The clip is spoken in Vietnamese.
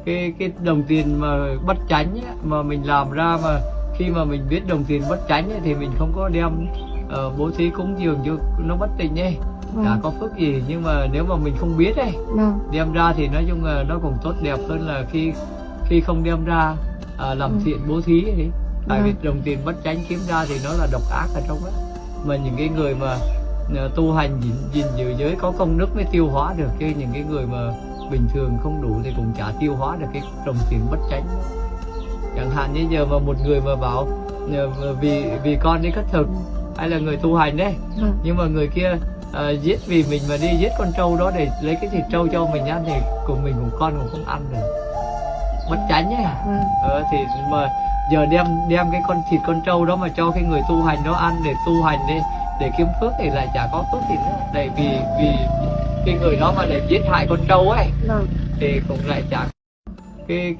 cái đồng tiền mà bất chánh ấy, mà mình làm ra mà khi mà mình biết đồng tiền bất chánh ấy, thì mình không có đem bố thí cúng dường cho nó bất tịnh ấy, chả có phước gì. Nhưng mà nếu mà mình không biết ấy, đem ra thì nói chung là nó cũng tốt đẹp hơn là khi không đem ra làm thiện bố thí ấy. Tại vì đồng tiền bất chánh kiếm ra thì nó là độc ác ở trong đó. Mà những cái người mà tu hành gìn giữ giới có công đức mới tiêu hóa được, chứ những cái người mà bình thường không đủ thì cũng chả tiêu hóa được cái đồng tiền bất chánh. Chẳng hạn như giờ mà một người mà bảo vì con đi khất thực hay là người tu hành đấy, nhưng mà người kia giết vì mình mà đi giết con trâu đó để lấy cái thịt trâu cho mình ăn thì cùng mình cùng con cũng không ăn được, bất chánh ấy. Thì mà giờ đem cái con thịt con trâu đó mà cho cái người tu hành đó ăn để tu hành để kiếm phước thì lại chả có phước gì nữa. Tại vì cái người đó mà để giết hại con trâu ấy thì cũng lại chả cái